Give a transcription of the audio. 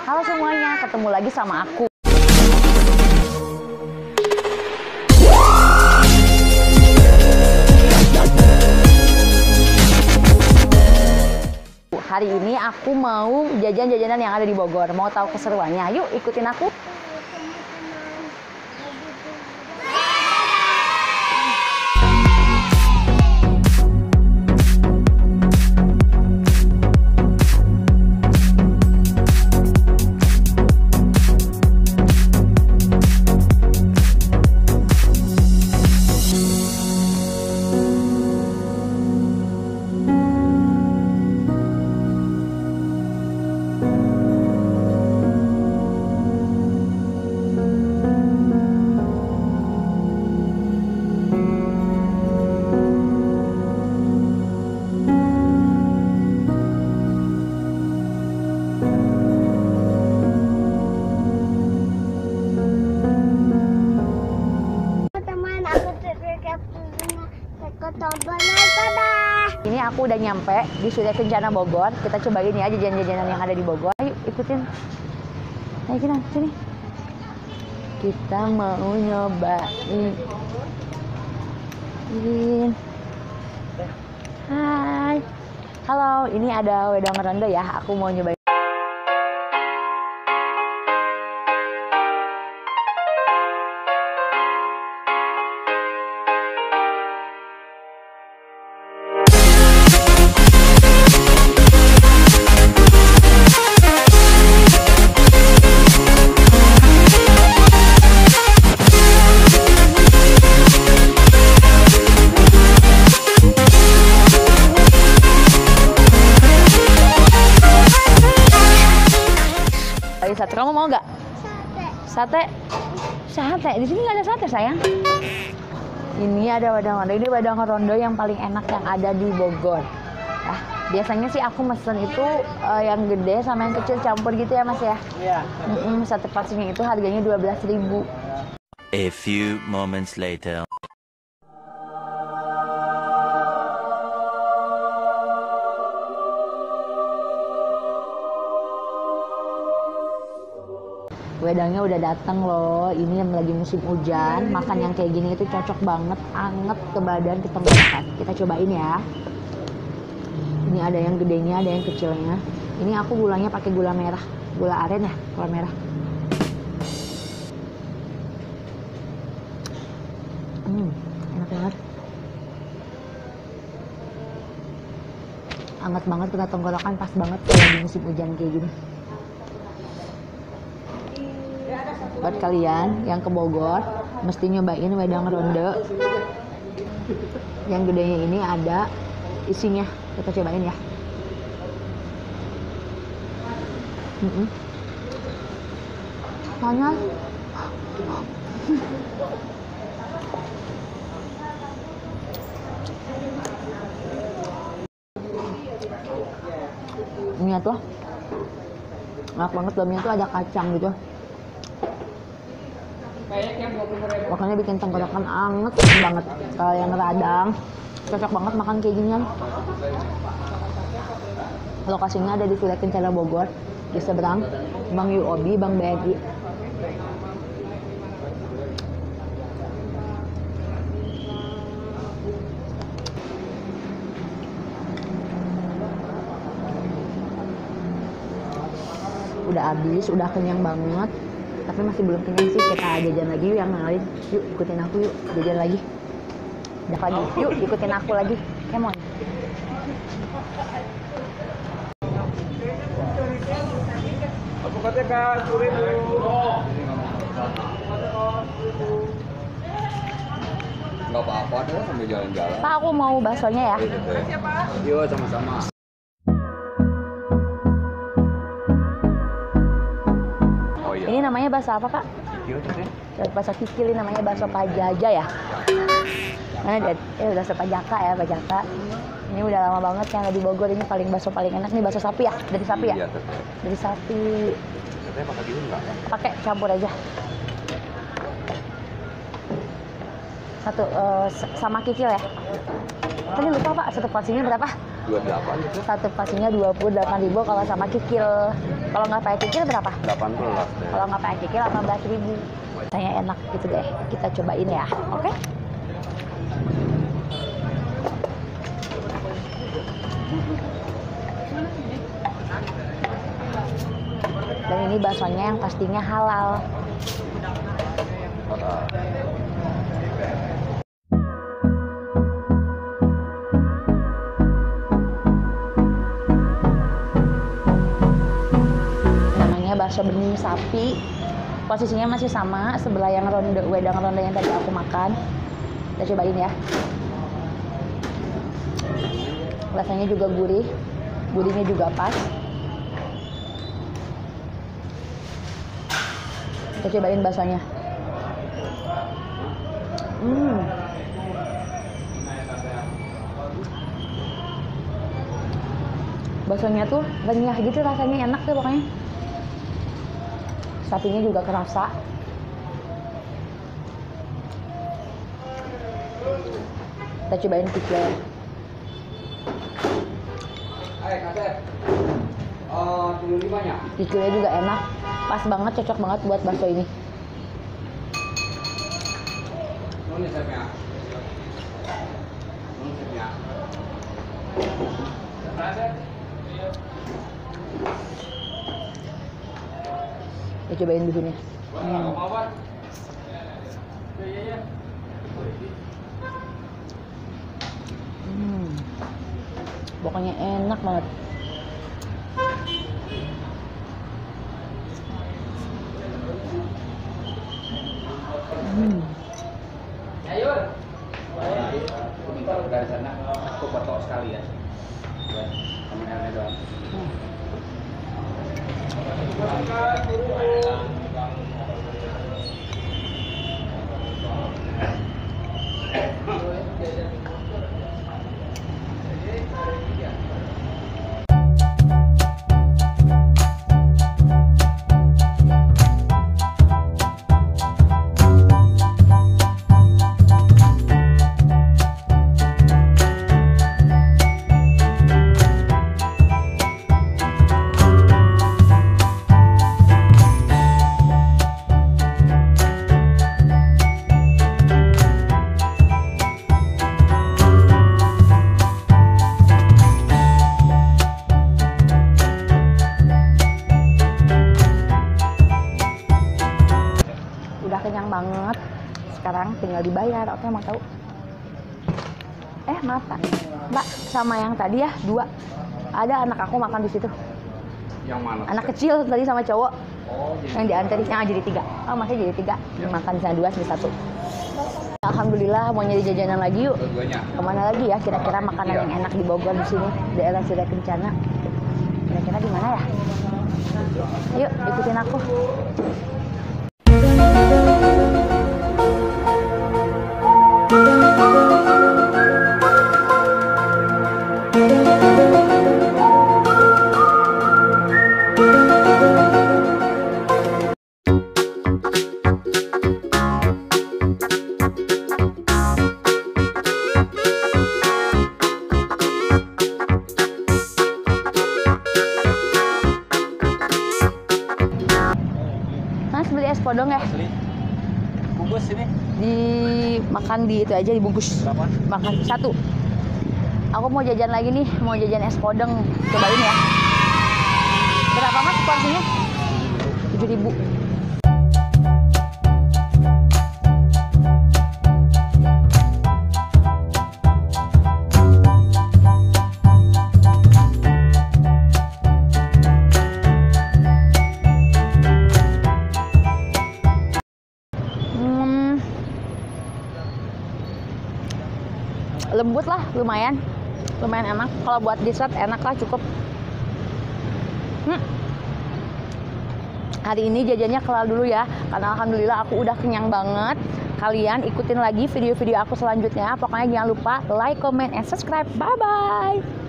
Halo semuanya, ketemu lagi sama aku. Hari ini aku mau jajan-jajanan yang ada di Bogor. Mau tahu keseruannya? Yuk ikutin aku. Ini aku udah nyampe di Surya Kencana Bogor. Kita cobain ya jajan-jajanan yang ada di Bogor. Ayo ikutin. Ayo kita sini. Kita mau nyobain. Hai. Halo, ini ada wedang ronde ya. Aku mau nyobain. Sate, kamu mau nggak? Sate. Sate. Di sini nggak ada sate sayang. Ini ada wedang ronde. Ini wedang ronde yang paling enak yang ada di Bogor. Nah, biasanya sih aku mesen itu yang gede sama yang kecil campur gitu ya Mas ya. Iya. Sate porsinya itu harganya 12.000. A few moments later. Wedangnya udah dateng loh. Ini yang lagi musim hujan, makan yang kayak gini itu cocok banget, anget ke badan, ke tenggorokan. Kita cobain ya. Ini ada yang gedenya, ada yang kecilnya. Ini aku gulanya pakai gula merah, gula aren ya, gula merah. Enak banget. Anget banget ke tenggorokan, pas banget kalau di musim hujan kayak gini. Buat kalian yang ke Bogor, mesti nyobain wedang ronde. Yang gedenya ini ada isinya. Kita cobain ya. Panas. Ini tuh enak banget, dalamnya tuh ada kacang gitu. Makanya bikin tenggorokan anget banget. Kalau yang radang cocok banget makan kayak ginian. Lokasinya ada di Surya Kencana Bogor, di seberang Bank UOB, Bank BRI. Udah habis, udah kenyang banget. Tapi masih belum kenyang sih, kita jajan lagi yuk yang lain. Yuk ikutin aku yuk, jajan lagi. Udah lagi, yuk ikutin aku lagi. Come on. Alpukatnya Kak, suri dulu. Nggak apa-apa deh sambil jalan-jalan. Pak, aku mau baksonya ya. Yuk sama-sama. Ini namanya bakso apa Kak? Bakso kikil, ini namanya bakso Pajaja ya. Mana dia? Bakso Pajaka ya, Pajaka. Ini udah lama banget yang ada di Bogor. Ini bakso paling enak nih, bakso sapi ya? Dari sapi ya? Iya, dari sapi. Katanya pakai bihun nggak? Pakai, campur aja. Satu sama kikil ya. Tadi lupa Pak, satu porsinya berapa? 28 itu. Satu porsinya 28.000 kalau sama kikil. Kalau nggak pakai kikil berapa? 18 deh. Kalau nggak pakai kikil 18.000. Rasanya enak gitu deh. Kita cobain ya, oke? Dan ini baksonya yang pastinya halal. Namanya bakso bening sapi. Posisinya masih sama sebelah yang wedang ronde yang tadi aku makan. Kita cobain ya. Rasanya juga gurih, gurihnya juga pas. Kita cobain baksonya. Baksonya tuh renyah gitu, rasanya enak tuh pokoknya. Sapinya juga kerasa. Kita cobain kikil. Hai, Kak. 75-nya. Kikilnya juga enak, pas banget, cocok banget buat bakso ini. Ini chefnya. Ini chefnya. Kita cobain dulu nih. Pokoknya enak banget. Ayo. Ini kalau dari sana aku foto sekali ya. Kameranya doang. Kenyang banget. Sekarang tinggal dibayar. Oke, mau tahu? Maaf Pak. Mbak, sama yang tadi ya, 2. Ada anak aku makan di situ. Yang mana? Anak kecil tadi sama cowok. Oh, Yang diantarin jadi 3. Oh, masih jadi 3. Makan di sana 2, sini 1. Alhamdulillah, mau nyari jajanan lagi yuk. Dua-duanya. Kemana lagi ya? Kira-kira makanan yang enak di Bogor di sini, daerah Surya Kencana. Kira-kira di mana ya? Yuk, ikutin aku. Mas beli es podong ya? Asli. Bungkus ini. Dimakan di itu aja, dibungkus. Berapa? Makan 1. Aku mau jajan lagi nih, mau jajan es podong. Cobain ya. Berapa Mas porsinya? 7.000. Lembut lah, lumayan enak. Kalau buat dessert enak lah, cukup. Hari ini jajannya kelar dulu ya, karena alhamdulillah aku udah kenyang banget. Kalian ikutin lagi video-video aku selanjutnya. Pokoknya jangan lupa like, comment, and subscribe. Bye bye.